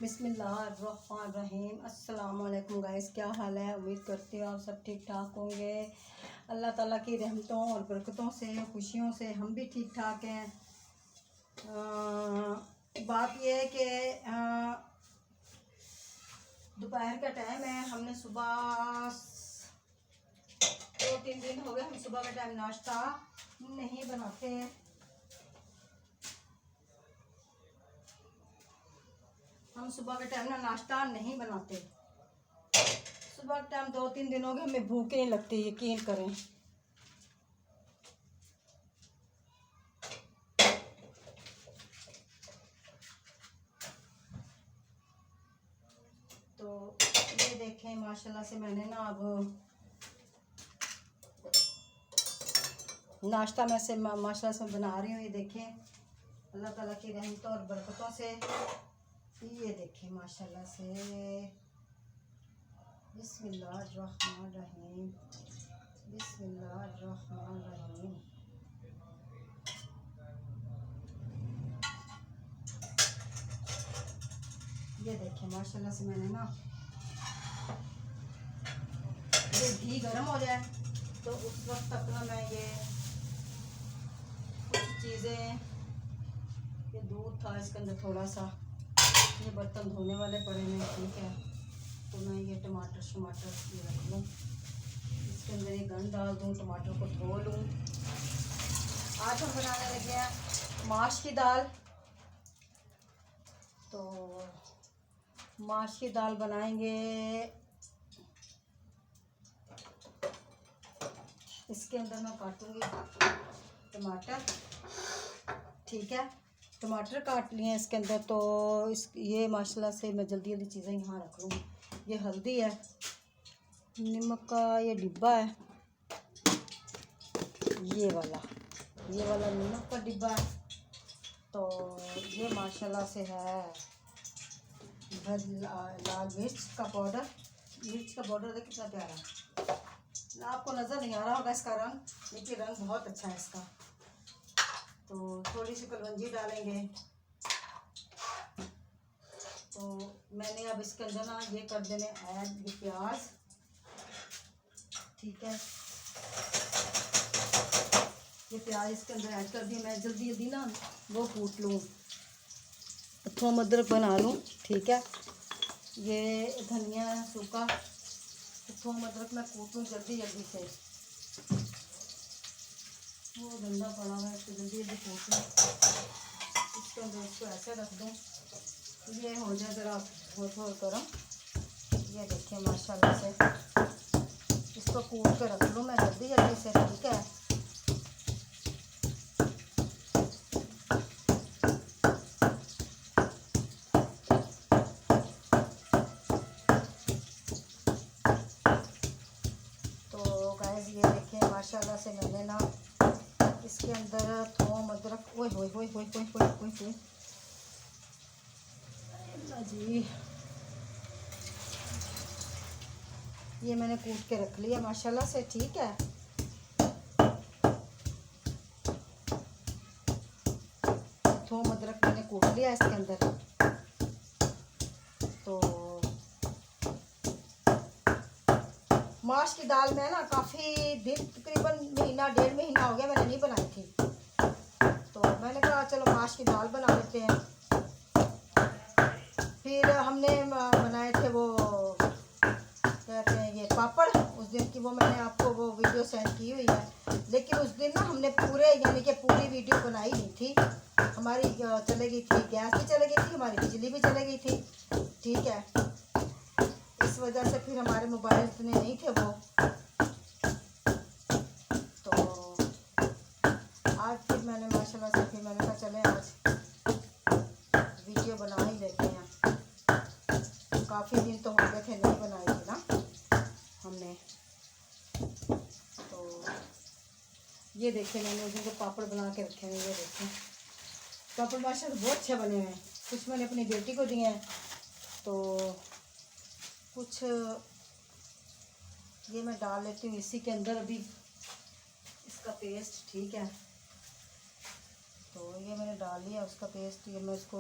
बिस्मिल्लाहिर्रहमानिर्रहीम। अस्सलाम वालेकुम गाइस, क्या हाल है? उम्मीद करती हूँ आप सब ठीक ठाक होंगे। अल्लाह ताला की रहमतों और बरकतों से, खुशियों से हम भी ठीक ठाक हैं। बात यह है कि दोपहर का टाइम है। हमने सुबह 2-3 दिन हो गए हम सुबह का टाइम नाश्ता नहीं बनाते हैं। हम सुबह के टाइम ना नाश्ता नहीं बनाते। सुबह के टाइम 2-3 दिन हो गए हमें भूख नहीं लगती, यकीन करें। तो ये देखें माशाल्लाह से मैंने ना अब नाश्ता में से माशाल्लाह से बना रही हूँ। ये देखें अल्लाह ताला की रहमतों और बरकतों से। ये देखें माशाल्लाह से। बिस्मिल्लाहिर्रहमानिर्रहीम, बिस्मिल्लाहिर्रहमानिर्रहीम। ये देखें माशाल्लाह से मैंने ना ये घी गर्म हो जाए तो उस वक्त तक ना मैं ये कुछ चीज़ें, ये दूध था इसके अंदर थोड़ा सा, ये बर्तन धोने वाले पड़े हैं, ठीक है। तो मैं ये टमाटर ये रख लूँ, इसके अंदर ये गंद डाल दूँ, टमाटर को धो लूँ। आज हम बनाने लगे हैं माश की दाल। तो माश की दाल बनाएंगे। इसके अंदर मैं काटूंगी टमाटर, ठीक है। टमाटर काट लिए हैं इसके अंदर। तो ये माशाल्लाह से मैं जल्दी जल्दी चीज़ें यहाँ रख लूँगी। ये हल्दी है, नमक का ये डिब्बा है, ये वाला नमक का डिब्बा है। तो ये माशाल्लाह से है लाल मिर्च का पाउडर। मिर्च का पाउडर देखिए कितना प्यारा है। आपको नज़र नहीं आ रहा होगा इसका रंग, लेकिन रंग बहुत अच्छा है इसका। तो थोड़ी सी कलवंजी डालेंगे। तो मैंने अब इसके अंदर ना ये कर देने ऐड ये प्याज, ठीक है। ये प्याज इसके अंदर ऐड कर दिए। मैं जल्दी जल्दी ना वो कूट लूँ, थोम अदरक बना लूँ, ठीक है। ये धनिया सूखा, थोम अदरक मैं कूट लूँ जल्दी जल्दी से। वो गंदा पड़ा हुआ है, इसको जल्दी जल्दी कूट लूँ। इसके अंदर इसको ऐसे रख दूँ, ये हो जाए ज़रा थोड़ा गर्म। ये देखिए माशाल्लाह से इसको कूट के रख लूँ मैं जल्दी जल्दी से, ठीक है। तो गाइस ये देखिए माशाल्लाह से मैंने ना इसके अंदर थोम अदरक, ओए होए होए होए होए होए होए जी, ये मैंने कूट के रख लिया माशाल्लाह से, ठीक है। थोम अदरक मैंने कूट लिया इसके अंदर। तो माश की दाल में ना काफ़ी दिन, तकरीबन महीना 1.5 महीना हो गया मैंने नहीं बनाई थी। तो मैंने कहा चलो माश की दाल बना लेते हैं। फिर हमने बनाए थे वो कहते हैं ये पापड़, उस दिन की वो मैंने आपको वो वीडियो सेंड की हुई है। लेकिन उस दिन ना हमने पूरे यानी कि पूरी वीडियो बनाई नहीं थी। हमारी चले गई थी, गैस भी चली गई थी, हमारी बिजली भी चली गई थी, ठीक है। इस वजह से फिर हमारे मोबाइल इतने नहीं थे वो। तो आज फिर मैंने माशाल्लाह से फिर मैंने कहा चले आज वीडियो बना ही लेते हैं। काफ़ी दिन तो हो गए थे नहीं बनाई थी ना हमने। तो ये देखें मैंने उस दिन को पापड़ बना के रखे हैं। ये देखें पापड़ माशाल्लाह बहुत अच्छे बने हुए हैं। कुछ मैंने अपनी बेटी को दिए हैं, तो कुछ ये मैं डाल लेती हूँ इसी के अंदर अभी इसका पेस्ट, ठीक है। तो ये मैंने डाल लिया उसका पेस्ट। ये मैं इसको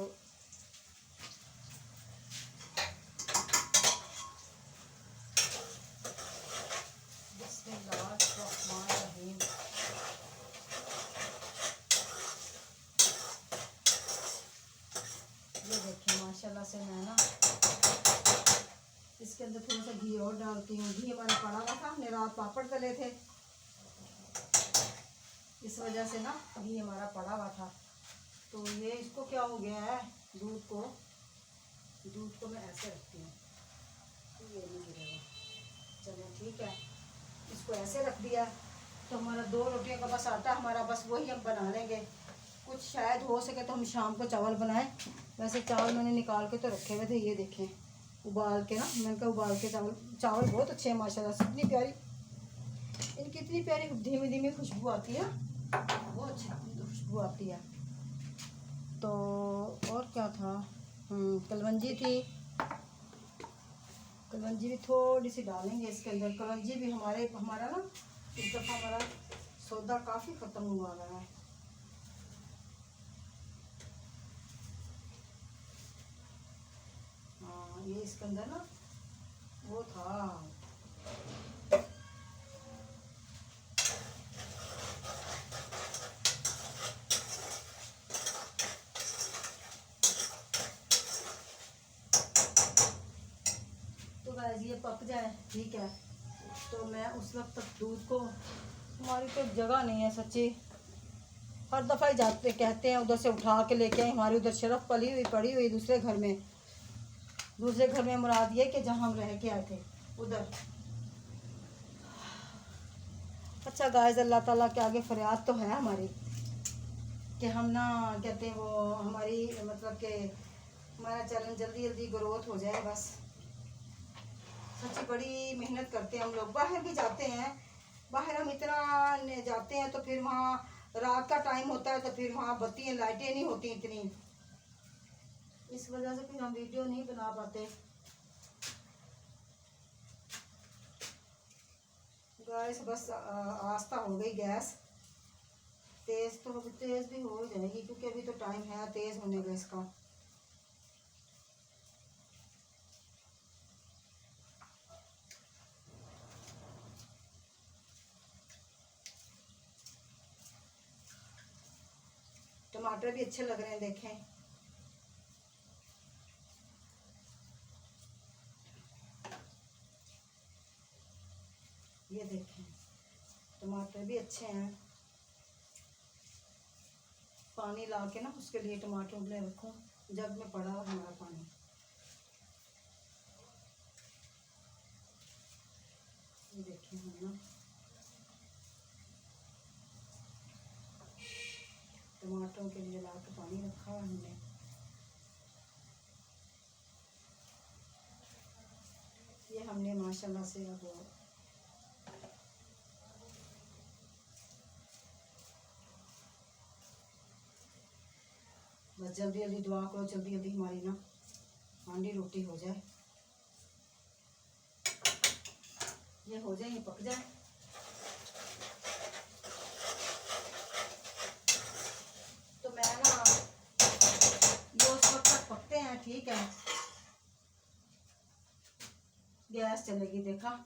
ये देखिए माशाल्लाह से मैं ना इसके अंदर थोड़ा सा घी और डालती हूँ। घी हमारा पड़ा हुआ था, हमने रात पापड़ तले थे, इस वजह से ना घी हमारा पड़ा हुआ था। तो ये इसको क्या हो गया है, दूध को मैं ऐसे रखती हूँ, ये नहीं गिरेगा। चलो ठीक है, इसको ऐसे रख दिया। तो हमारा 2 रोटियों का बस आटा हमारा, बस वही हम बना लेंगे। कुछ शायद हो सके तो हम शाम को चावल बनाएं। वैसे चावल मैंने निकाल के तो रखे हुए थे, ये देखें उबाल के ना, मैंने कहा उबाल के चावल बहुत अच्छे हैं माशाल्लाह से। इतनी प्यारी इनकी इतनी प्यारी धीमी धीमी खुशबू आती है, बहुत अच्छी खुशबू आती है। तो और क्या था, कलवंजी थी, कलवंजी भी थोड़ी सी डालेंगे इसके अंदर। कलवंजी भी हमारा ना इस दफ़ा हमारा सौदा काफ़ी ख़त्म हुआ रहा है। हाँ, ये इसके अंदर ना वो था, तो गाइस ये पक जाए ठीक है। तो मैं उस वक्त तक दूध को, हमारी तो जगह नहीं है सच्ची, हर दफ़ा ही जाते कहते हैं उधर से उठा के लेके आए। हमारी उधर शरफ पड़ी हुई दूसरे घर में मुराद ये कि जहाँ हम रह के आए थे उधर। अच्छा गाइस, अल्लाह ताला के आगे फरियाद तो है हमारी कि हम ना कहते हैं वो हमारी मतलब कि हमारा चैनल जल्दी जल्दी ग्रोथ हो जाए बस। सच्ची बड़ी मेहनत करते हैं हम लोग, बाहर भी जाते हैं, बाहर हम इतना जाते हैं तो फिर वहाँ रात का टाइम होता है तो फिर वहाँ बत्तियाँ लाइटें नहीं होती इतनी, इस वजह से फिर हम वीडियो नहीं बना पाते। गैस बस आस्था हो गई गैस, तेज़ तो तेज़ भी हो जाएगी क्योंकि अभी तो टाइम है तेज़ होने का इसका। टमाटर भी अच्छे लग रहे हैं देखें, ये देखें टमाटर भी अच्छे हैं। पानी ला के ना उसके लिए टमाटर उबले रखो, जग में पड़ा हुआ हमारा पानी। ये देखें हम ना टमाटरों के लिए ला के पानी रखा हुआ हमने। ये हमने माशाल्लाह से अब बस जल्दी जल्दी दुआ करो, जल्दी जल्दी हमारी ना हांडी रोटी हो जाए, ये हो जाए, ये पक जाए। तो मैं ना ये उस वक्त तक पकते हैं ठीक है। गैस चलेगी, देखा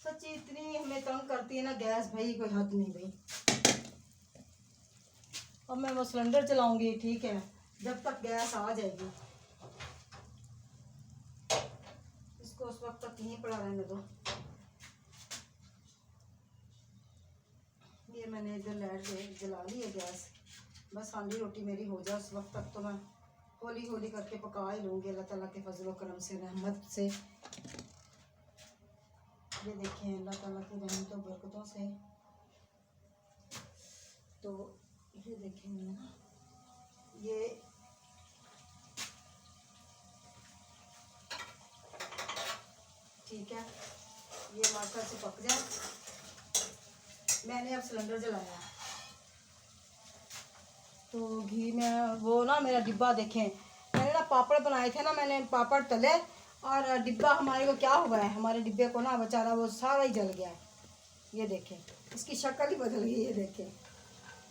सच्ची इतनी हमें तंग करती है ना गैस, भाई कोई हद नहीं भाई। अब मैं वो सिलेंडर चलाऊंगी ठीक है, जब तक गैस आ जाएगी। इसको उस वक्त तक यहीं पड़ा रहने दो। ये मैंने इधर लाइट जला ली है गैस, बस हांडी रोटी मेरी हो जाए उस वक्त तक तो मैं हौली हौली करके पका ही लूँगी अल्लाह ताला के फजल व करम से, रहमत से। ये देखें अल्लाह ताला की रहमतों बरकतों से। तो ये देखें ना, ये ठीक है, ये माशा से पक जाए। मैंने अब सिलेंडर जलाया तो घी में वो ना मेरा डिब्बा देखें, मैंने ना पापड़ बनाए थे ना, मैंने पापड़ तले और डिब्बा हमारे को क्या हुआ है, हमारे डिब्बे को ना बेचारा वो सारा ही जल गया है। ये देखें इसकी शक्ल ही बदल गई, ये देखें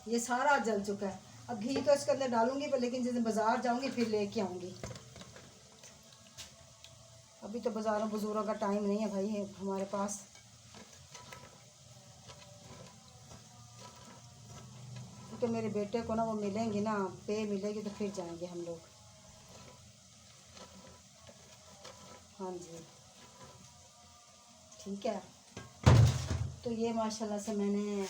ये सारा जल चुका है। अब घी तो इसके अंदर डालूंगी पर लेकिन जैसे बाज़ार जाऊंगी फिर लेके आऊँगी, अभी तो बाज़ारों बुजुर्गों का टाइम नहीं है भाई हमारे पास। के मेरे बेटे को ना वो मिलेंगी ना, पे मिलेगी तो फिर जाएंगे हम लोग। हाँ जी ठीक है। तो ये माशाल्लाह से मैंने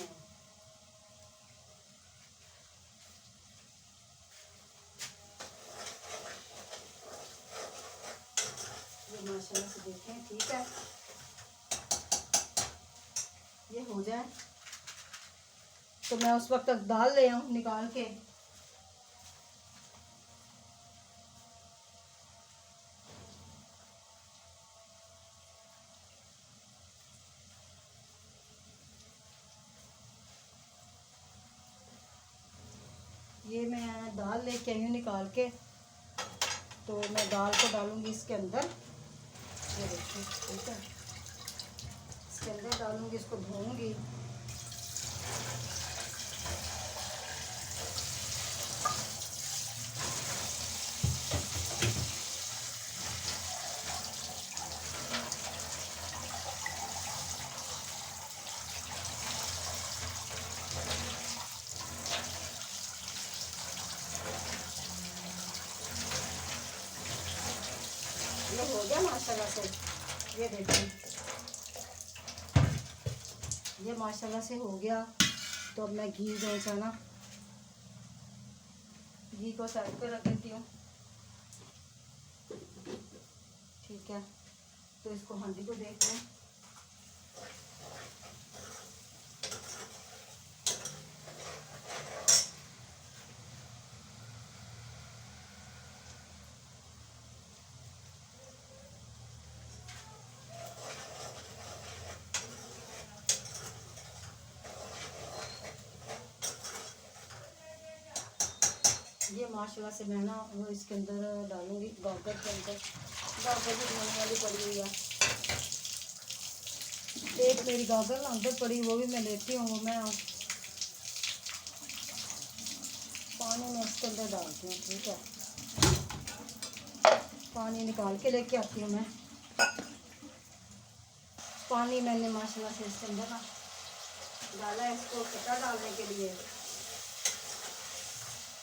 माशाल्लाह से देखें, ठीक है। ये हो जाए तो मैं उस वक्त तक दाल ले आऊँ निकाल के। ये मैं दाल लेके आई हूँ निकाल के, तो मैं दाल को डालूँगी इसके अंदर। ये देखिए ठीक है, इसके अंदर डालूँगी, इसको धोऊँगी। ये हो गया माशाल्लाह से, ये देखिए ये माशाल्लाह से हो गया। तो अब मैं घी जो है ना, घी को साइड पर रख देती हूँ, ठीक है। तो इसको हांडी को देख लें। ये माशाल्लाह से मैं ना वो इसके अंदर डालूंगी, गागर के अंदर। गागर भी धोने वाली पड़ी हुई है, एक मेरी गागर ना अंदर पड़ी, वो भी मैं लेती हूँ। वो मैं पानी में इसके अंदर डालती हूँ, ठीक है। पानी निकाल के लेके आती हूँ मैं। पानी मैंने माशाल्लाह से इसके अंदर ना डाला है, इसको खट्टा डालने के लिए।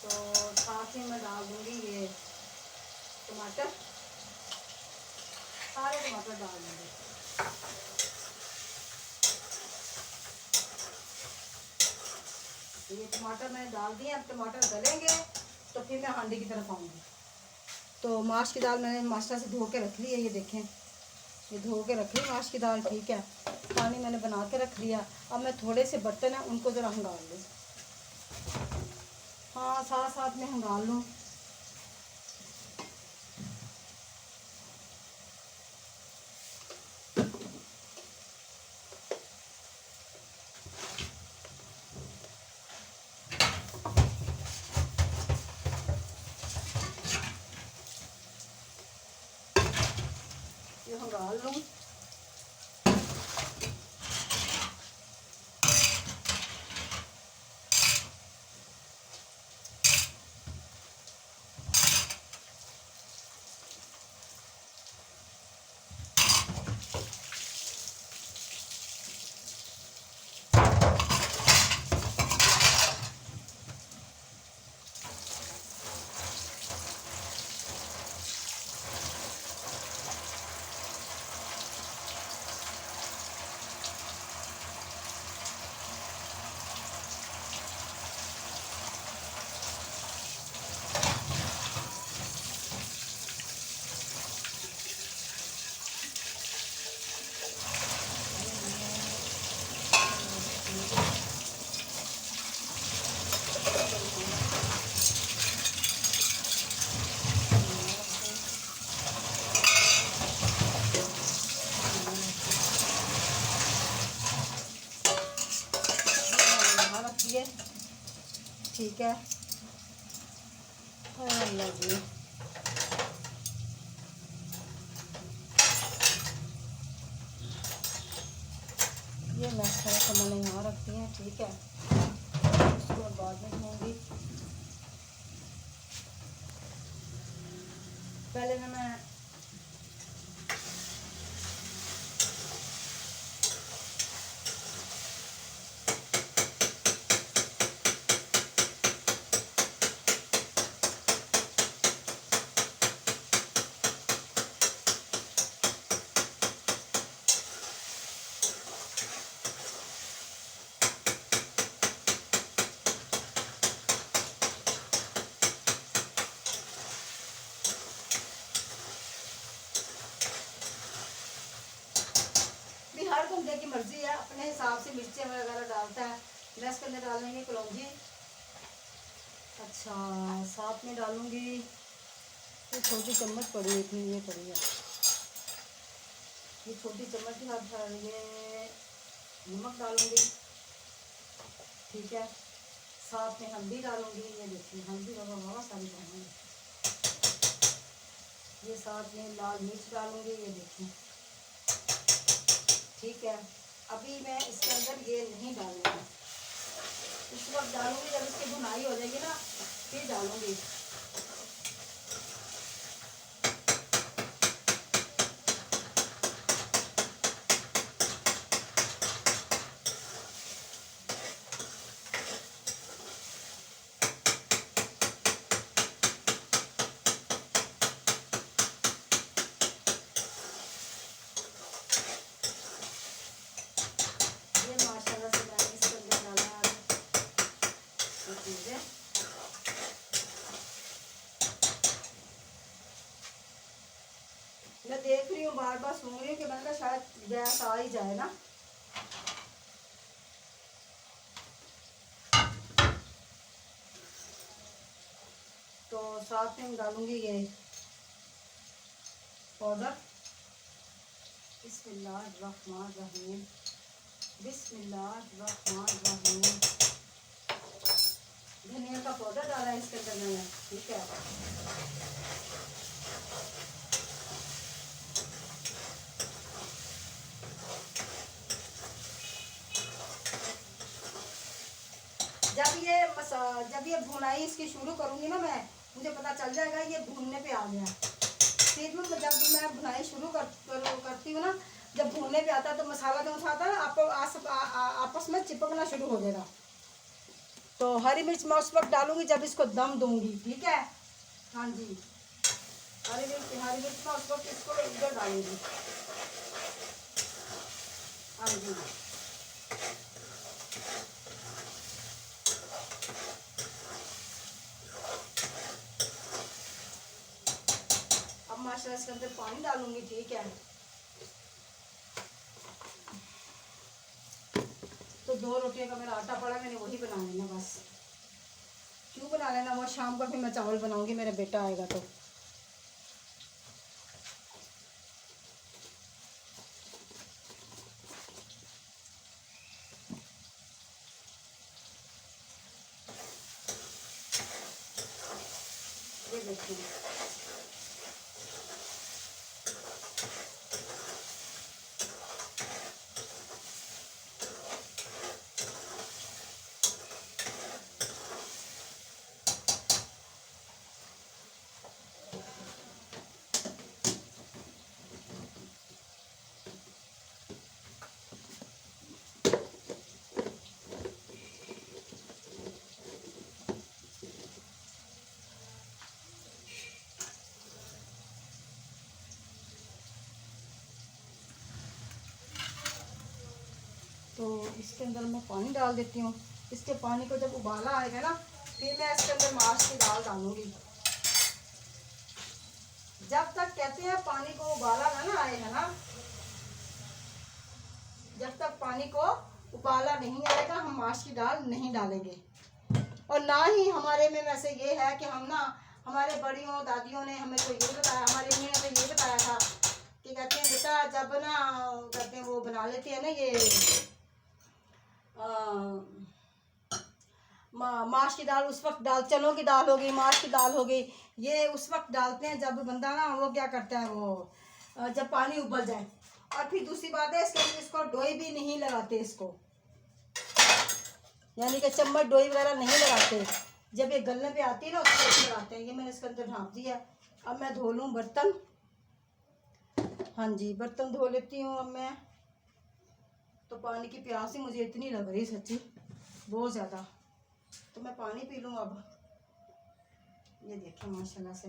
तो साथ ही मैं डाल दूँगी ये टमाटर, सारे टमाटर डाल दूँगी। ये टमाटर मैंने डाल दिए, अब टमाटर गलेंगे तो फिर मैं हांडी की तरफ आऊँगी। तो माश की दाल मैंने माशाल्लाह से धो के रख ली है, ये देखें, ये धो के रख ली माश की दाल, ठीक है। पानी मैंने बना के रख लिया। अब मैं थोड़े से बर्तन है उनको ज़रा हंगाल लूँ। हाँ साथ साथ में हंगाल लूँ। ये हंगाल लूँ। ठीक है। अल्लाह जी, ये मैं थोड़ा सा मैंने यहाँ रखती हैं, ठीक है। इसको बाद में धोऊंगी। पहले ना मैं हिसाब से मिर्चें वगैरह डालता है। मैं इसके अंदर डालेंगे कलौंजी। अच्छा, साथ में डालूँगी, ये छोटी चम्मच पड़ी है, इतनी ये पड़ी है, ये छोटी चम्मच के साथ डालेंगे, नमक डालूँगी, ठीक है। साथ में हल्दी डालूँगी, ये देखिए हल्दी बहुत सारी डालूँगी। ये साथ में लाल मिर्च डालूँगी, ये देखिए, ठीक है। अभी मैं इसके अंदर ये नहीं डालूँगी, इस वक्त डालूँगी जब इसकी भुनाई हो जाएगी ना, फिर डालूँगी। ये माशाल्लाह से मैंने इसके अंदर डाला सब चीज़ें। मैं देख रही हूँ, बार बार सुन रही हूँ कि मैंने कहा शायद गैस आ ही जाए ना। तो साथ में डालूंगी ये पाउडर, बिस्मिल्लाहिर्रहमानिर्रहीम, बिस्मिल्लाहिर्रहमानिर्रहीम। धनिया का पाउडर डाला है इसके अंदर मैंने, ठीक है। जब ये भुनाई इसकी शुरू करूँगी ना मैं, मुझे पता चल जाएगा ये भूनने पे आ गया। फिर जब मैं भुनाई शुरू करती हूँ ना, जब भूनने पे आता है तो मसाला जो आता है आपस में चिपकना शुरू हो जाएगा। तो हरी मिर्च मैं उस वक्त डालूंगी जब इसको दम दूंगी, ठीक है। हाँ जी, हरी मिर्च मैं उस वक्त इसको इधर डालूंगी। हाँ जी, अब माशाल्लाह इसके अंदर पानी डालूंगी, ठीक है। तो 2 रोटियों का मेरा आटा पड़ा, मैंने वही बना लेना बस। क्यों बना लेना, वो शाम को फिर मैं चावल बनाऊंगी, मेरा बेटा आएगा तो। ये देखिए, तो इसके अंदर मैं पानी डाल देती हूँ। इसके पानी को जब उबाला आएगा ना, फिर मैं इसके अंदर माश की दाल डालूंगी। जब तक कहते हैं पानी को उबाला ना आए, है ना, जब तक पानी को उबाला नहीं आएगा हम माश की दाल नहीं डालेंगे। और ना ही हमारे में वैसे ये है कि हम ना, हमारे बड़ियों दादियों ने हमें तो ये बताया, हमारी अम्मी ने तो ये बताया था कि कहते हैं बेटा जब ना, कहते हैं वो बना लेते हैं ना ये माश की दाल, उस वक्त डाल, चनों की दाल हो गई, माश की दाल हो गई, ये उस वक्त डालते हैं जब बंदा ना वो क्या करता है, वो जब पानी उबल जाए। और फिर दूसरी बात है इसको डोई भी नहीं लगाते, इसको यानी कि चम्मच डोई वगैरह नहीं लगाते। जब ये गलने पे आती है ना उसको ऐसे लगाते हैं। ये मैंने इसके अंदर ढाँप दिया। अब मैं धो लूँ बर्तन। हाँ जी, बर्तन धो लेती हूँ अब मैं। तो पानी की प्यास ही मुझे इतनी लग रही सच्ची, बहुत ज़्यादा। तो मैं पानी पी लूँ अब। ये देखिए माशाल्लाह से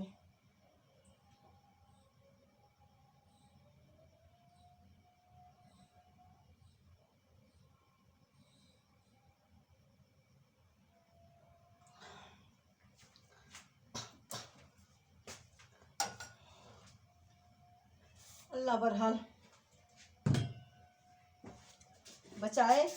अल्लाह बरहाल। बचाए।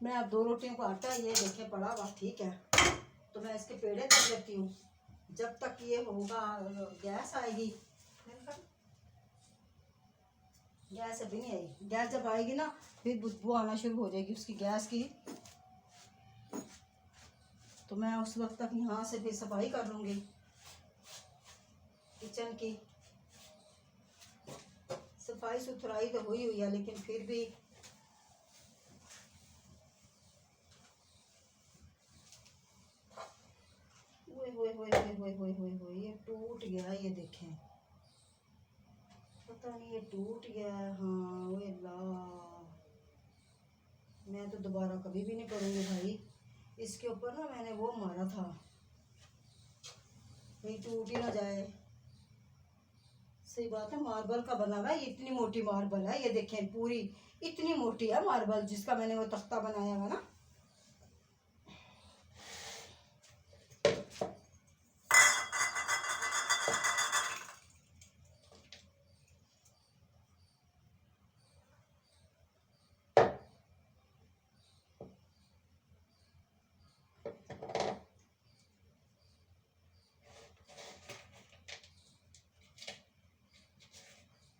मैं अब 2 रोटियों का आटा ये देखे पड़ा हुआ, ठीक है, तो मैं इसके पेड़े कर लेती हूँ जब तक ये होगा। गैस आएगी, गैस अभी नहीं आई, गैस जब आएगी ना फिर बदबू आना शुरू हो जाएगी उसकी गैस की, तो मैं उस वक्त तक यहाँ से भी सफाई कर लूँगी किचन की। सफाई सुथराई तो हुई है लेकिन फिर भी ये टूट गया, ये देखें, पता नहीं ये टूट गया है। हाँ वो अल्लाह, मैं तो दोबारा कभी भी नहीं करूँगी भाई। इसके ऊपर ना मैंने वो मारा था, भाई टूट ही ना जाए। सही बात है, मार्बल का बना हुआ है, इतनी मोटी मार्बल है, ये देखें पूरी इतनी मोटी है मार्बल जिसका मैंने वो तख्ता बनाया हुआ ना।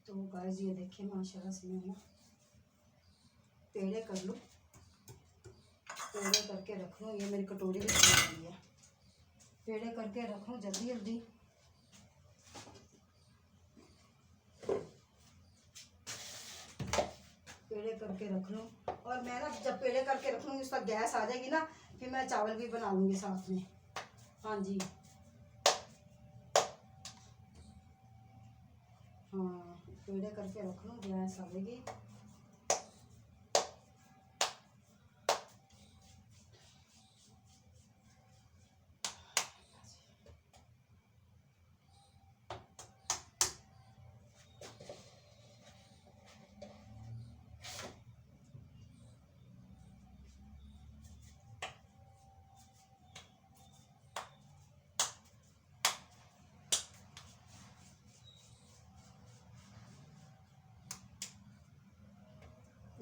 तो गाइस ये देखिए माशाल्लाह से मैं ना पेड़े कर लूँ, पेड़े करके रख लूँ। ये मेरी कटोरी भी बनी है, पेड़े करके रख लूँ जल्दी जल्दी। पेड़े करके रख लूँ, और मैं ना जब पेड़े करके रख लूँगी उसका गैस आ जाएगी ना, फिर मैं चावल भी बना लूँगी साथ में। हाँ जी, हाँ पेड़े करके रख लूँ, गैस आ जाएगी।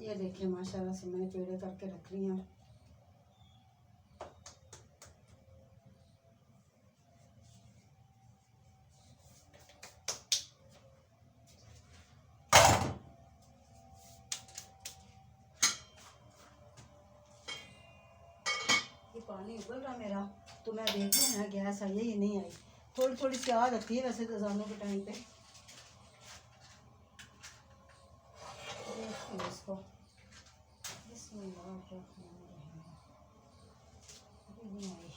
ये देखिए माशाल्लाह से मैंने पेड़े करके रख ली हैं। ये पानी उबल रहा मेरा, तो मैं देख रही हूँ गैस आई है ये नहीं आई। थोड़ी थोड़ी सी आ जाती है वैसे तो अज़ानों के टाइम पे। इसको अभी नहीं आई,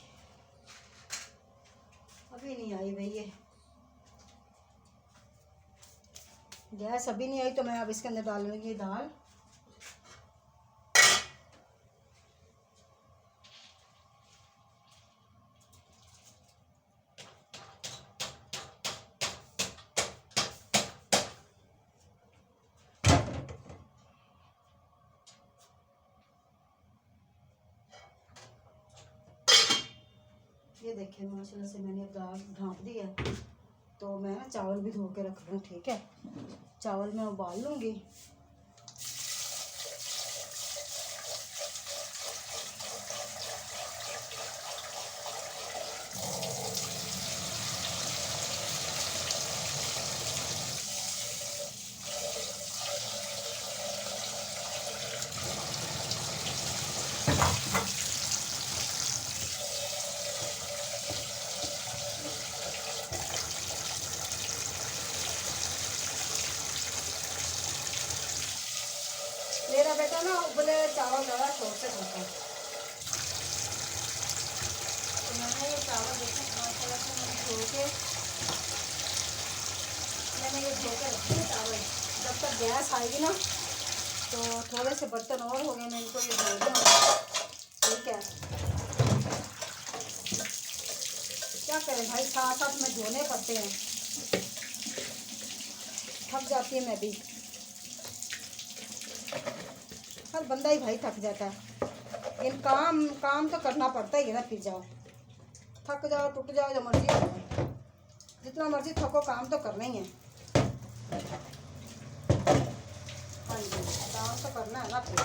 अभी नहीं आई भाई, ये गैस अभी नहीं आई। तो मैं अब इसके अंदर डाल लूँगी दाल। ये देखिए माशाल्लाह से मैंने अब दाल ढाँप दी है, तो मैं ना चावल भी धो के रख लूँ, ठीक है। चावल मैं उबाल लूँगी। मेरा बेटा ना उबले चावल ज़्यादा शौक से खाता है, तो मैंने ये चावल देखे माशाल्लाह से मैंने धो के रखे हैं चावल। जब तक गैस आएगी ना, तो थोड़े से बर्तन और हो गए, मैं इनको ये धो दूँ, ठीक है। क्या करें भाई, साथ साथ में धोने पड़ते हैं, थक जाती है मैं भी, हर बंदा ही भाई थक जाता है, लेकिन काम तो करना पड़ता ही है ना। फिर जाओ थक जाओ टूट जाओ जो मर्जी हो जाए, जितना मर्जी थको, काम तो करना ही है। हाँ जी, काम तो करना है ना फिर।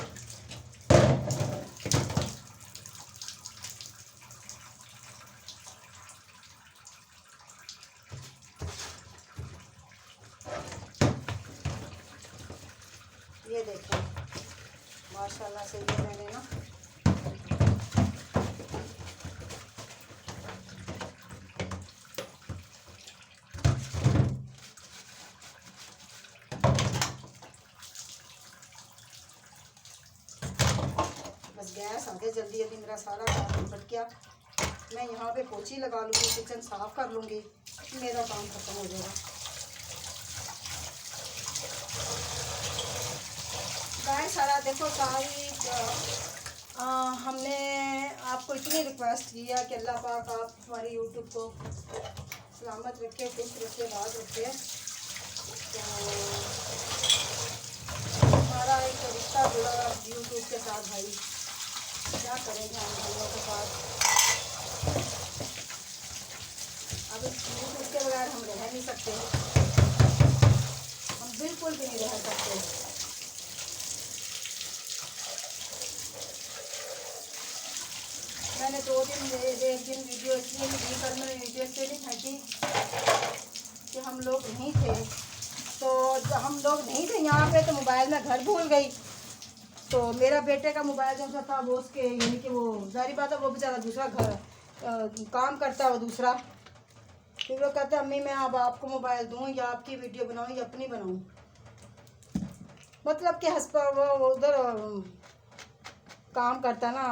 ये देखें माशाल्लाह से ये मैंने ना बस गैस आ गया, जल्दी जल्दी मेरा सारा काम निपट गया। मैं यहाँ पे पोछी लगा लूँगी, किचन साफ़ कर लूँगी, मेरा काम खत्म हो जाएगा। गाइस सारा देखो सारी हमने आपको इतनी रिक्वेस्ट की है कि अल्लाह पाक आप हमारी यूट्यूब को सलामत रखे, खुश रखे, बात रखे। तो हमारा एक रिश्ता जुड़ा यूट्यूब के साथ भाई, क्या करेंगे हम भाइयों के साथ। अब इस यूट्यूब के बगैर हम रह नहीं सकते, हम बिल्कुल भी नहीं रह सकते। मैंने 2 दिन एक दिन वीडियो इसलिए नहीं, कल मैंने वीडियो इसलिए नहीं फेंकी कि हम लोग नहीं थे। तो जब हम लोग नहीं थे यहाँ पे तो मोबाइल में घर भूल गई। तो मेरा बेटे का मोबाइल जो सा था वो उसके यानी कि वो जारी बात है, वो बेचारा दूसरा घर काम करता है वो दूसरा। फिर वो कहता है अम्मी मैं अब आपको मोबाइल दूँ या आपकी वीडियो बनाऊँ या अपनी बनाऊँ। मतलब कि वो उधर काम करता ना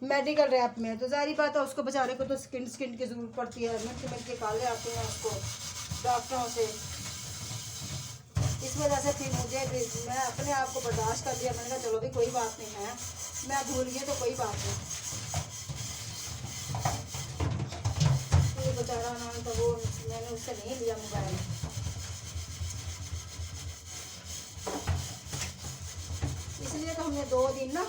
मेडिकल रैप में, तो जारी बात है उसको बेचारे को तो स्किन की ज़रूरत पड़ती है। मिर्च के काले आते हैं उसको डॉक्टरों से। इस वजह से फिर मैं अपने आप को बर्दाश्त कर लिया। मैंने कहा चलो भी कोई बात नहीं है, मैं भूल गई तो कोई बात नहीं। तो बेचारा ना तो वो मैंने उससे नहीं लिया मोबाइल। इसलिए तो हमने 2 दिन ना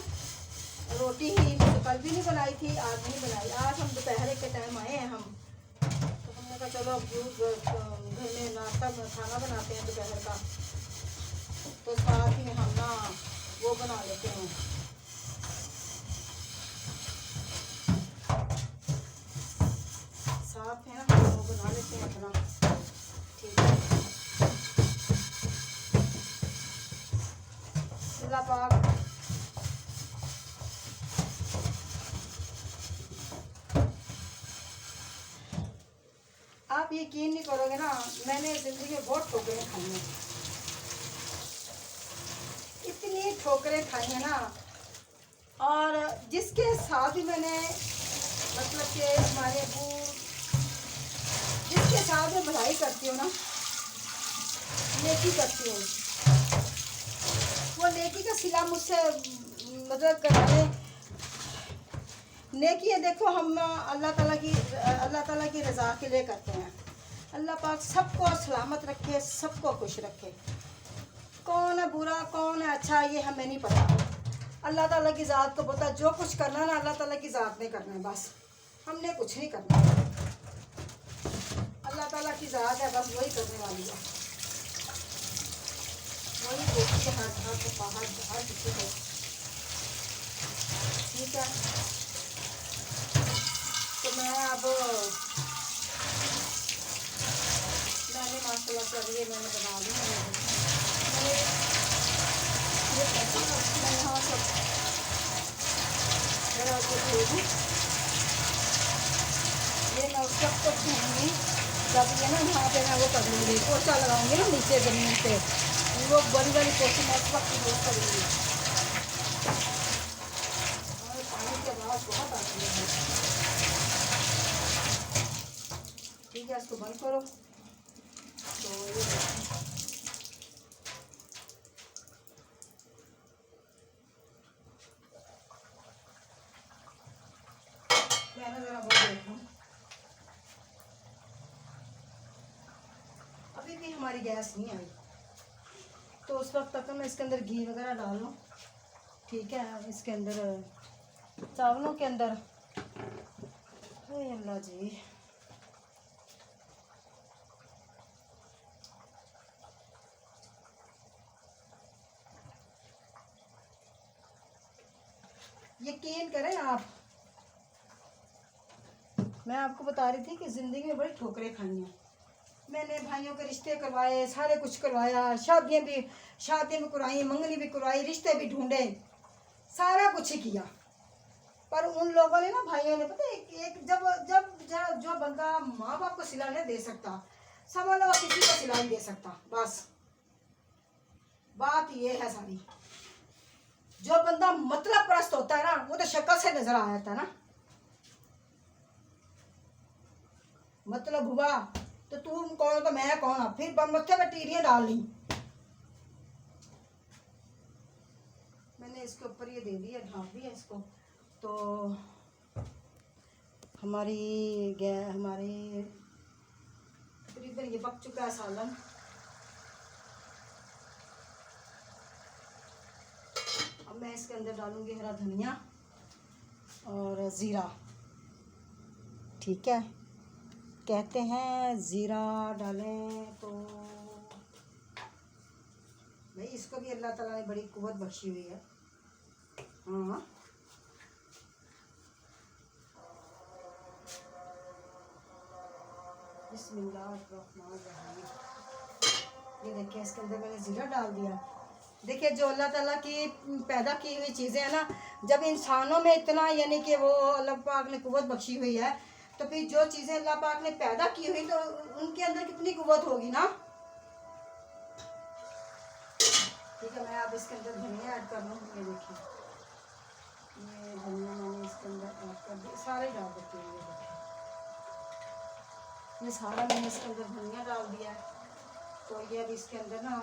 रोटी ही कल भी नहीं बनाई थी, आज नहीं बनाई। आज हम दोपहर के टाइम आए हैं हम, तो हमने कहा चलो अब घर में नाश्ता खाना बनाते हैं दोपहर का, तो साथ ही में हम ना वो बना लेते हैं, साथ में ना वो बना लेते हैं अपना। ठीक है, अल्लाह पाक आप यकीन नहीं करोगे ना, मैंने ज़िंदगी में बहुत ठोकरें खाई हैं, इतनी ठोकरें खाई हैं ना। और जिसके साथ भी मैंने मतलब कि हमारे अबू जिसके साथ मैं भलाई करती हूँ ना, नेकी करती हूँ, वो नेकी का सिला मुझसे मतलब कराने नेकी है। देखो हम अल्लाह ताला की रज़ा के लिए करते हैं। अल्लाह पाक सबको सलामत रखे, सबको खुश रखे। कौन है बुरा कौन है अच्छा ये हमें नहीं पता, अल्लाह ताला की ज़ात को पता। जो कुछ करना ना अल्लाह ताला की ज़ात ने करना है, बस हमने कुछ नहीं करना। अल्लाह ताला की ज़ात है, बस वही करने वाली है, वही देखती है हर किसी को। ठीक है, तो मैं अब मैंने माशाल्लाह से अभी मैंने बना दी। मैं यहाँ सब मेरा धोऊँ, ये मैं उस वक्त को धोऊँगी जब ये ना यहाँ पे मैं वो कर लूँगी, पोछा लगाऊँगी ना नीचे ज़मीन पे, वो बड़ी बड़ी पोछी मैं उस वक्त वो करूँगी। और पानी की आवाज़ बहुत आती है। ठीक है, इसको बंद करो। तो ये मैंने ज़रा वो देखूँ, अभी भी हमारी गैस नहीं आई, तो उस वक्त तक मैं इसके अंदर घी वगैरह डाल लूँ। ठीक है, इसके अंदर चावलों के अंदर अल्लाह जी यकीन करें आप, मैं आपको बता रही थी कि ज़िंदगी में बड़ी ठोकरें खाई हैं मैंने। भाइयों के रिश्ते करवाए, सारे कुछ करवाया, शादियाँ भी करवाई, मंगनी भी करवाई, रिश्ते भी ढूंढे, सारा कुछ ही किया। पर उन लोगों ने ना, भाइयों ने, पता है, एक जब जब जब जो बंदा माँ बाप को सिला नहीं दे सकता, समझ लो किसी को सिला नहीं दे सकता। बस बात ये है सारी। जो बंदा मतलब परस्त होता है ना, वो तो शक्ल से नजर आ जाता है ना। मतलब हुआ तो तुम कौन तो मैं कौन, फिर मत्थे में टीरियां डाल ली। मैंने इसके ऊपर ये दे दिया, ढाँप दिया इसको। तो हमारी तकरीबन ये पक चुका है सालन। अब मैं इसके अंदर डालूंगी हरा धनिया और ज़ीरा। ठीक है, कहते हैं ज़ीरा डालें तो भाई इसको भी अल्लाह ताला ने बड़ी कुव्वत बख्शी हुई है। हाँ, बिस्मिल्लाहिर्रहमानिर्रहीम। ये देखिए, इसके अंदर मैंने ज़ीरा डाल दिया। देखिए, जो अल्लाह ताला की पैदा की हुई चीज़ें हैं ना, जब इंसानों में इतना यानी कि वो अल्लाह पाक ने कुव्वत बख्शी हुई है, तो फिर जो चीज़ें अल्लाह पाक ने पैदा की हुई तो उनके अंदर कितनी कुव्वत होगी ना। ठीक है, मैं अब इसके अंदर धनिया ऐड कर लूँ। ये देखिए, ये धनिया मैंने इसके अंदर ऐड कर दिया, सारे डाल देती हूँ। ये देखिए, ये सारा मैंने इसके अंदर धनिया डाल दिया है। तो ये अब इसके अंदर ना,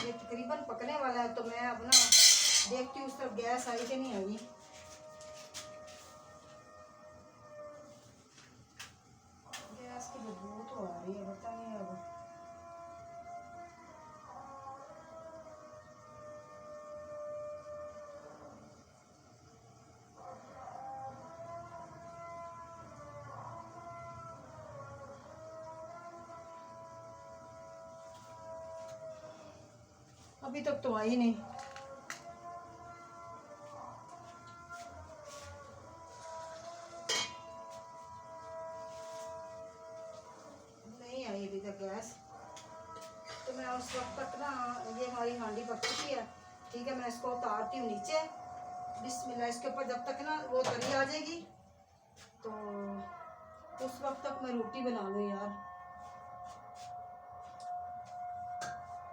ये तकरीबन पकने वाला है। तो मैं अब ना देखती हूँ उस तरफ गैस आई कि नहीं आई। गैस की बदबू तो आ रही है, पता नहीं अब। अभी तक तो आई नहीं। नहीं आई अभी तक गैस। तो मैं उस वक्त तक ना, ये हमारी हांडी पक चुकी है। ठीक है, मैं इसको उतारती हूँ नीचे। बिस्मिल्लाह। इसके ऊपर जब तक ना वो तरी आ जाएगी, तो उस वक्त तक मैं रोटी बना लूँ यार।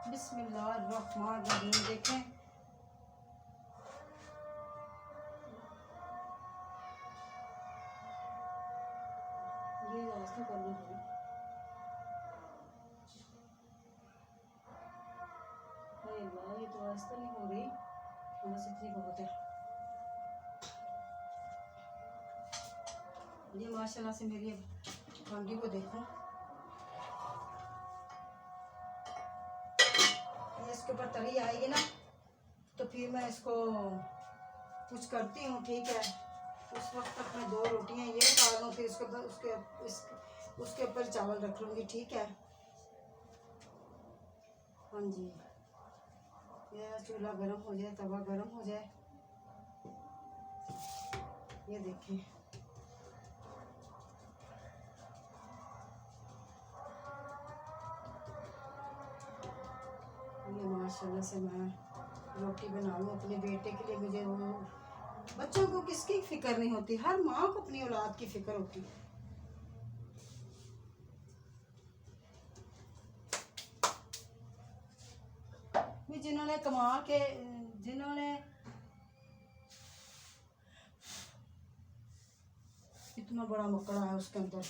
बिस्मिल्लाहिर्रहमानिर्रहीम। देखें, ये रास्ता करना है। ये तो रास्ता नहीं हो रही, बस इतनी बहुत है। ये माशाल्लाह से मेरी हांडी को देखो, ये इसके ऊपर तरी आएगी ना, तो फिर मैं इसको कुछ करती हूँ। ठीक है, उस वक्त तक मैं 2 रोटियाँ ये उतार लूँ, फिर उसके ऊपर चावल रख लूँगी। ठीक है। हाँ जी, ये चूल्हा गर्म हो जाए, तवा गर्म हो जाए। ये देखें, ये माशाल्लाह से मैं रोटी बना लूँ अपने बेटे के लिए। मुझे वो बच्चों को किसकी फिक्र नहीं होती, हर माँ को अपनी औलाद की फिक्र होती है। जिन्होंने कमा के, जिन्होंने इतना बड़ा मकड़ा है, उसके अंदर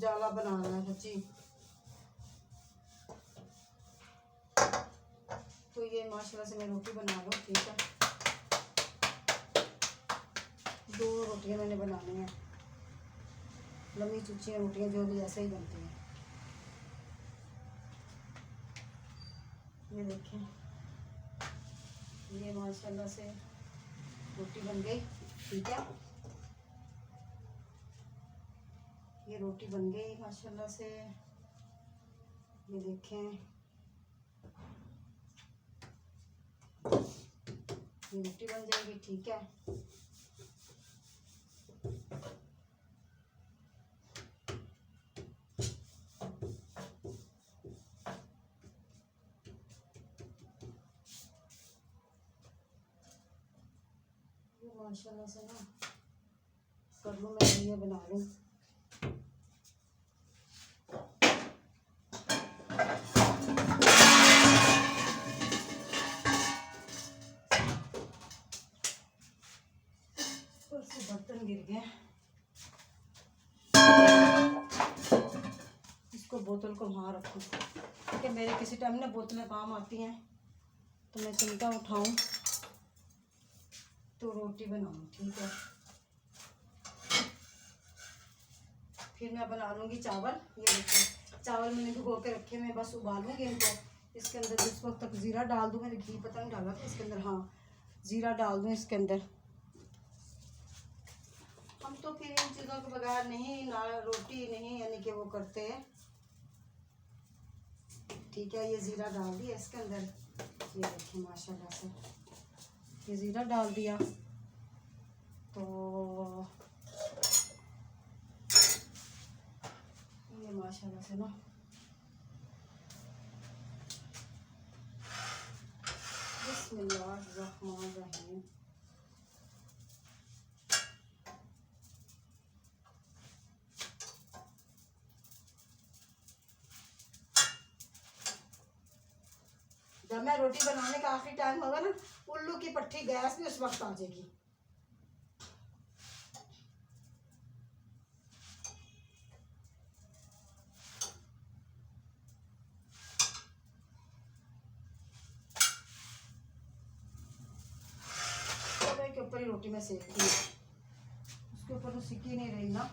जाला बनाना है सच्ची। तो ये माशाल्लाह से मैं रोटी बना लूँ। ठीक है, 2 रोटियां मैंने बनानी है, लंबी चुच्ची रोटियां जो भी ऐसे ही बनती हैं। ये देखें, ये माशाल्लाह से रोटी बन गई। ठीक है, ये रोटी बन गई माशाल्लाह से। ये देखें, अपनी रोटी बन जाएगी। ठीक है, माशाल्लाह से ना कर लूँ, मैं ये बना लूँ। बर्तन गिर गए, इसको बोतल को वहाँ रखूँ क्योंकि मेरे किसी टाइम ना बोतलें काम आती हैं, तो मैं चिमटा उठाऊँ तो रोटी बनाऊँ। ठीक है, फिर मैं बना लूँगी चावल। ये देखिए चावल मैंने भिगो के रखे, मैं बस उबालूँगी इनको। इसके अंदर जिस वक्त तक ज़ीरा डाल दूँ, मैंने घी पता नहीं डाला था इसके अंदर, हाँ ज़ीरा डाल दूँ इसके अंदर। हम तो फिर इन चीज़ों के बगैर नहीं ना रोटी नहीं यानी कि वो करते हैं। ठीक है, ये ज़ीरा डाल दिया इसके अंदर। ये देखिए माशाल्लाह से ये ज़ीरा डाल दिया, तो ये माशाल्लाह से ना बिस्मिल्लाहिर्रहमानिर्रहीम। जब मैं रोटी बनाने का आखिरी टाइम होगा ना, उल्लू की पट्टी गैस में उस वक्त आ जाएगी। तवे के ऊपर ही रोटी में सेकती हूँ, उसके ऊपर तो सिकी नहीं रही ना।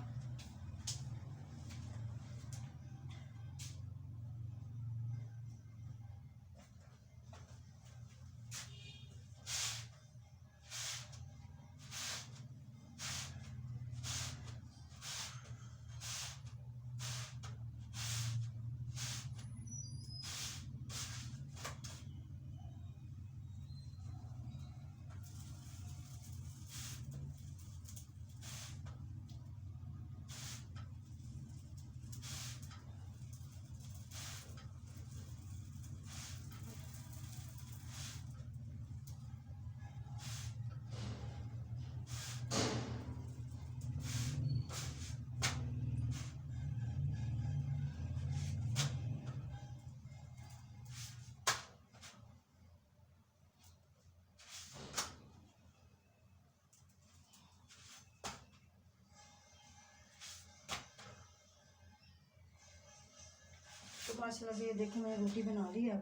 तो माशाल्लाह से ये देखिए मैंने रोटी बना ली है।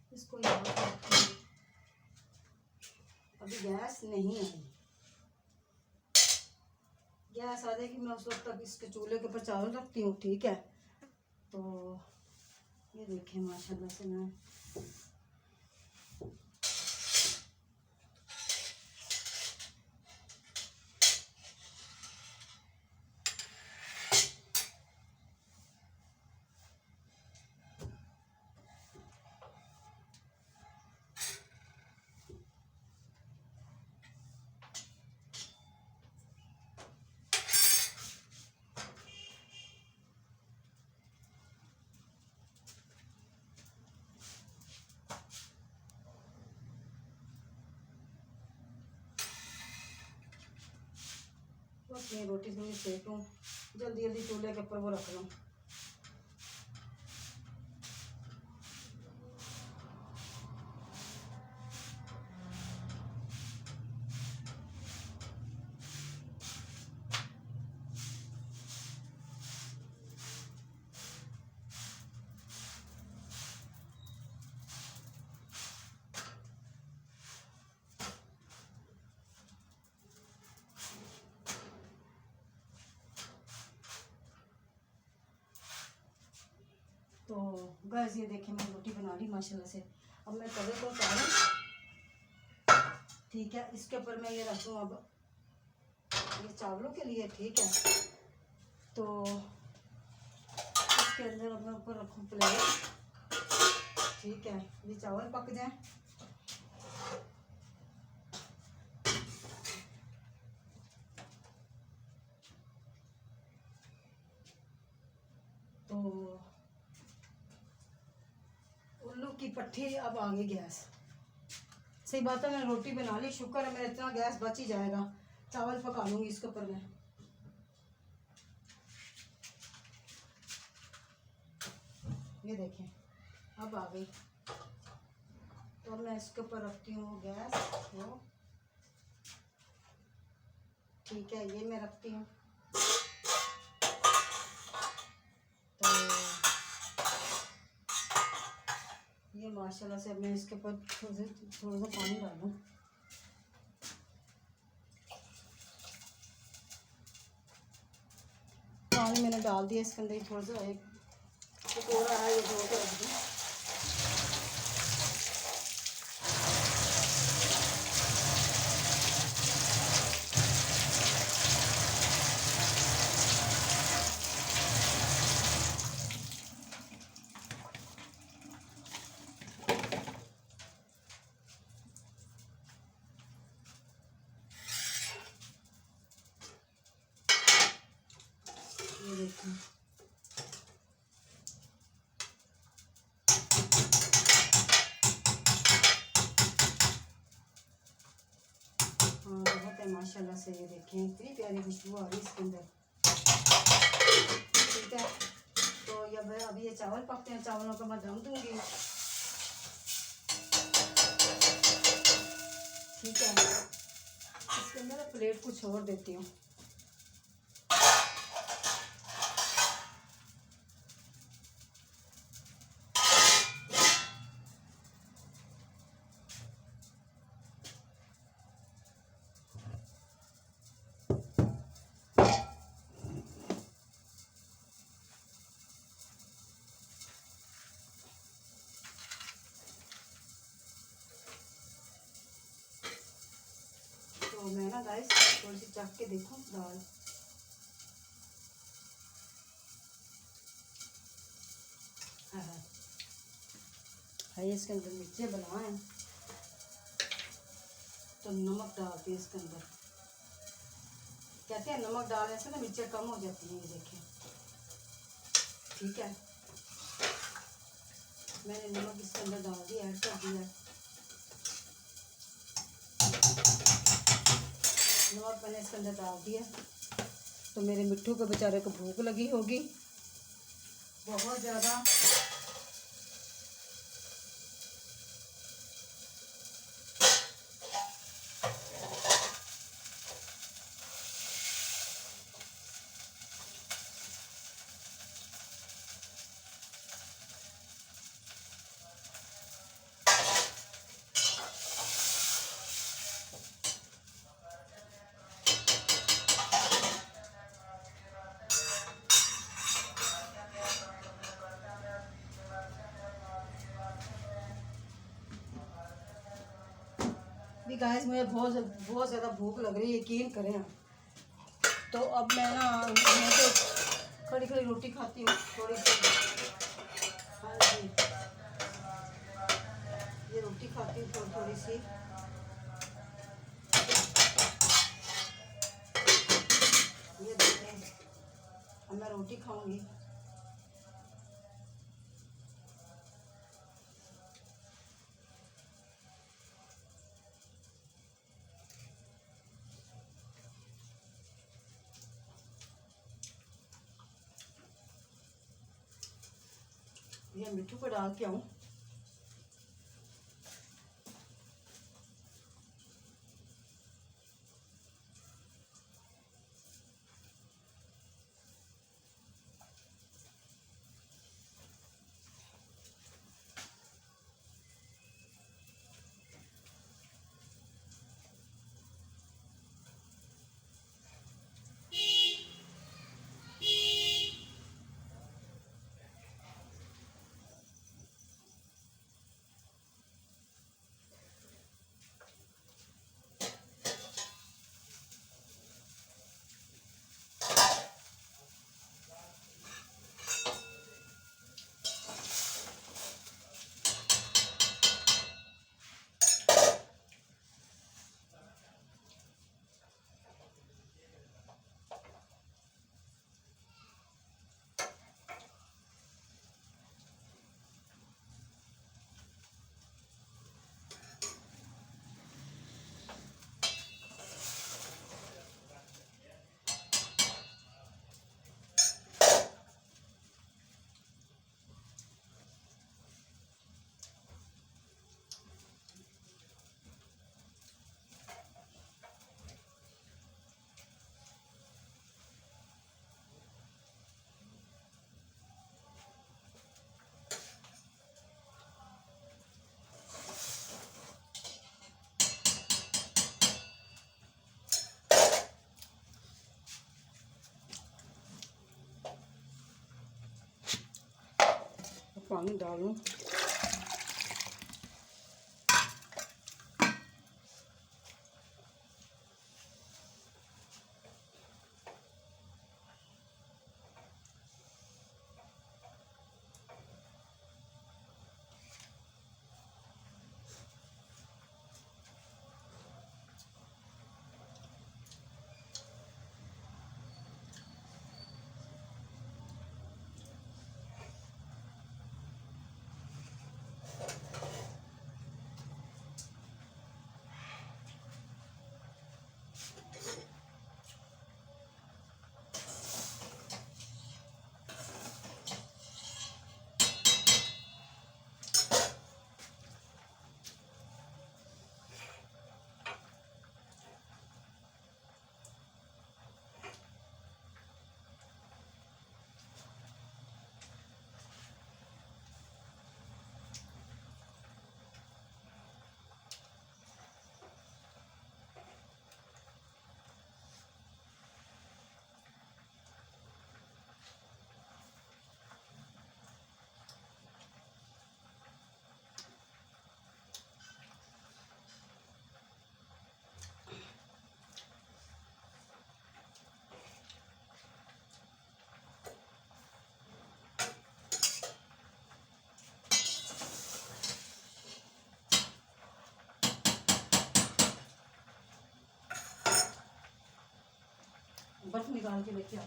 अब इसको यहाँ पे रखूंगी। अभी गैस नहीं आई, गैस आ जाएगी मैं उस वक्त तक इसके चूल्हे के ऊपर चावल रखती हूँ। ठीक है, तो ये देखिए माशाल्लाह से मैं बस ये रोटी थोड़ी सेक लूँ, जल्दी जल्दी चूल्हे के ऊपर वो रख लूँ। तो गैस ये देखिए मैं रोटी बना ली माशाल्लाह से। अब मैं तवे को उतारूँ, ठीक है। इसके ऊपर मैं ये रखूँ अब ये चावलों के लिए, ठीक है। तो इसके अंदर अब मैं ऊपर रखूँ प्लेट, ठीक है। ये चावल पक जाए। तो उल्लू की पट्टी अब आ गई गैस। सही बात है, मैंने रोटी बना ली, शुक्र है मेरा इतना गैस बच ही जाएगा। चावल पका लूँगी इसके ऊपर मैं। ये देखें अब आ गई। तो अब मैं इसके ऊपर रखती हूँ गैस वो, ठीक है। ये मैं रखती हूँ। तो ये माशाल्लाह से अब मैं इसके ऊपर थोड़ा सा पानी डालूँ। पानी मैंने डाल दिया इसके अंदर, थोड़ा सा एक कटोरा है, ये धो के रख दूँ। ये देखिए हाँ बहुत है माशाल्लाह से। ये देखें इतनी प्यारी खुशबू आ रही है इसके अंदर, ठीक है। तो ये भाई अभी ये चावल पकते हैं, चावलों का मैं दम दूंगी, ठीक है। इसके अंदर प्लेट को छोड़ देती हूँ। तो मैं ना गाइस थोड़ी सी चख के देखूँ दाल। है इसके अंदर मिर्चें बनाए, तो नमक डालती है इसके अंदर। कहते हैं नमक डालने से ना मिर्चें कम हो जाती हैं, ये देखें, ठीक है। मैंने नमक इसके अंदर डाल दिया, ऐड कर दिया। नमक मैंने इसके अंदर डाल दिया। तो मेरे मिट्ठू को बेचारे को भूख लगी होगी बहुत ज़्यादा। भी गाइस मुझे बहुत ज़्यादा भूख लग रही है, यकीन करें आप। तो अब मैं तो खड़ी खड़ी रोटी खाती हूँ थोड़ी सी। हाँ जी, ये रोटी खाती हूँ थोड़ी थोड़ी सी। ये देखें अब मैं रोटी खाऊंगी। ये मिट्ठू को डाल के आऊँ। पानी डालूं। बर्फ निकाल के लेके आओ।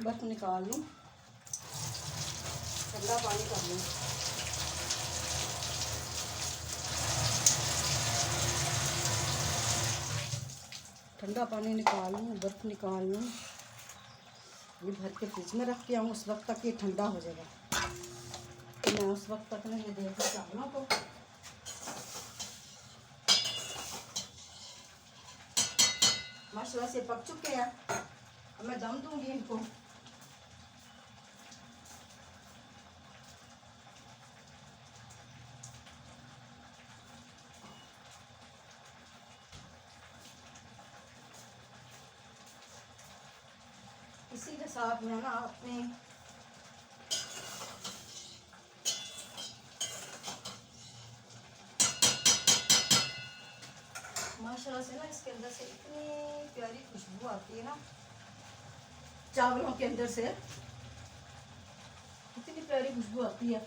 बर्फ निकाल लूँ, ठंडा पानी कर लूँ। ठंडा पानी निकाल लूँ, बर्फ़ निकाल लूँ, ये भर के फ्रिज में रख के आऊँ। उस वक्त तक ये ठंडा हो जाएगा, तो मैं उस वक्त तक ना ये देख के चावलों को माशाल्लाह से पक चुके हैं। अब मैं दम दूँगी इनको। इसी के साथ में ना अपने माशाल्लाह से ना इसके अंदर से इतनी प्यारी खुशबू आती है ना, चावलों के अंदर से इतनी प्यारी खुशबू आती है।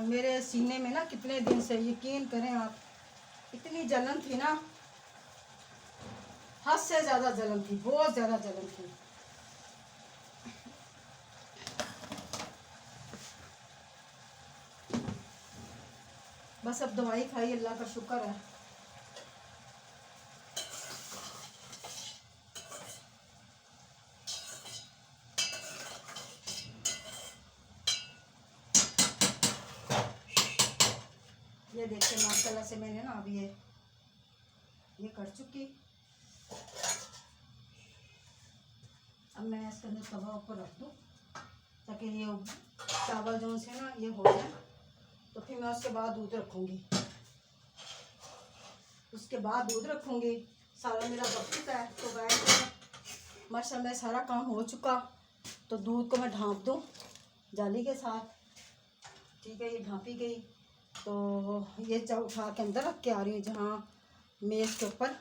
मेरे सीने में ना कितने दिन से, यकीन करें आप, इतनी जलन थी ना, हद से ज़्यादा जलन थी, बहुत ज़्यादा जलन थी। बस अब दवाई खाई, अल्लाह का शुक्र है। ये देखिए माशाल्लाह से मैंने ना अभी ये कर चुकी। अब मैं इसके अंदर तवा ऊपर रख दूँ ताकि ये चावल जो से ना ये हो जाए, तो फिर मैं उसके बाद दूध रखूँगी। सारा मेरा बच चुका है, तो गाइस माशाल्लाह में सारा काम हो चुका। तो दूध को मैं ढाँप दूँ जाली के साथ, ठीक है। ये ढाँपी गई, तो ये चाव उठा के अंदर रख के आ रही हूँ जहाँ मेज़ के ऊपर।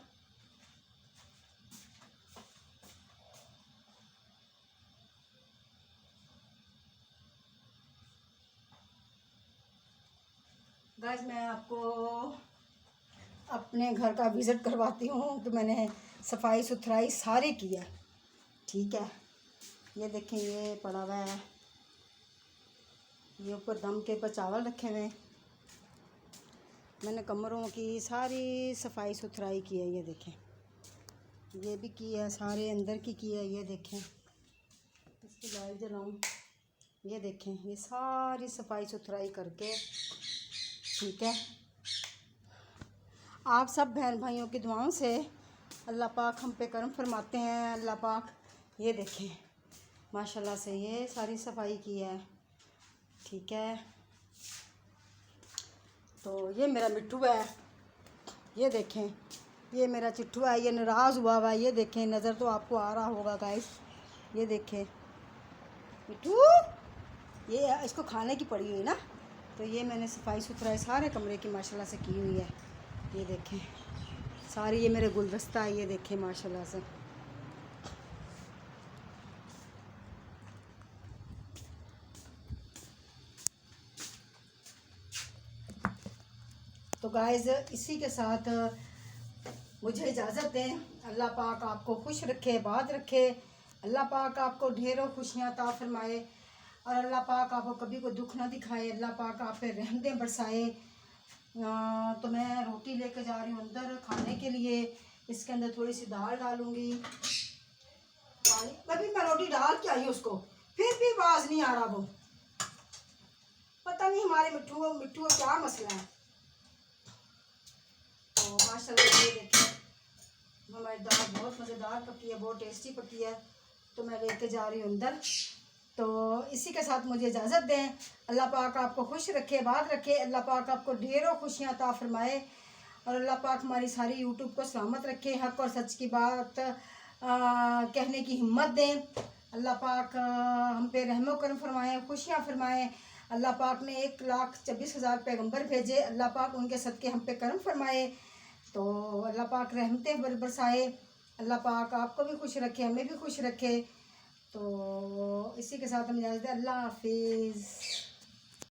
गाइस मैं आपको अपने घर का विज़िट करवाती हूँ। तो मैंने सफाई सुथराई सारी की है, ठीक है। ये देखें, ये पड़ा हुआ है, ये ऊपर दम के ऊपर चावल रखे हुए हैं। मैंने कमरों की सारी सफाई सुथराई की है, ये देखें, ये भी की है, सारे अंदर की है। ये देखें, इसकी लाइट जलाऊँ, ये देखें, ये सारी सफाई सुथराई करके, ठीक है। आप सब बहन भाइयों की दुआओं से अल्लाह पाक हम पे करम फरमाते हैं। अल्लाह पाक ये देखें माशाल्लाह से ये सारी सफाई की है, ठीक है। तो ये मेरा मिट्ठू है, ये देखें, ये मेरा चिट्ठू है, ये नाराज़ हुआ हुआ है, ये देखें, नज़र तो आपको आ रहा होगा गाइस, ये देखें मिट्ठू, ये इसको खाने की पड़ी हुई ना। तो ये मैंने सफाई सुथराई सारे कमरे की माशाल्लाह से की हुई है, ये देखें सारी, ये मेरे गुलदस्ता है, ये देखें माशाल्लाह से। तो गाइस इसी के साथ मुझे इजाज़त दें। अल्लाह पाक आपको खुश रखे, बात रखे, अल्लाह पाक आपको ढेरों खुशियाँ अता फरमाए और अल्लाह पाक आपको कभी कोई दुख ना दिखाए, अल्लाह पाक आप पे रहमतें बरसाए। तो मैं रोटी लेके जा रही हूँ अंदर खाने के लिए। इसके अंदर थोड़ी सी दाल डालूँगी, पानी, अभी मैं रोटी डाल के आई उसको, फिर भी आवाज़ नहीं आ रहा, वो पता नहीं हमारे मिट्ठू का क्या मसला है। तो माशाल्लाह ये देखिए हमारी दाल बहुत मज़ेदार पकी है, बहुत टेस्टी पकी है। तो मैं लेके जा रही हूँ अंदर। तो इसी के साथ मुझे इजाज़त दें। अल्लाह पाक आपको खुश रखे, बात रखे, अल्लाह पाक आपको ढेरों खुशियाँ अता फरमाए और अल्लाह पाक हमारी सारी यूट्यूब को सलामत रखे, हक़ और सच की बात कहने की हिम्मत दें। अल्लाह पाक हम पे रहमो करम फरमाएँ, खुशियाँ फरमाएँ। अल्लाह पाक ने 1,24,000 पैगंबर भेजे, अल्लाह पाक उनके सदक़े हम पे करम फरमाए। तो अल्लाह पाक रहमतें बरसाए, अल्लाह पाक आपको भी खुश रखे, हमें भी खुश रखे। तो इसी के साथ हम इजाज़त दें। अल्लाह हाफिज़।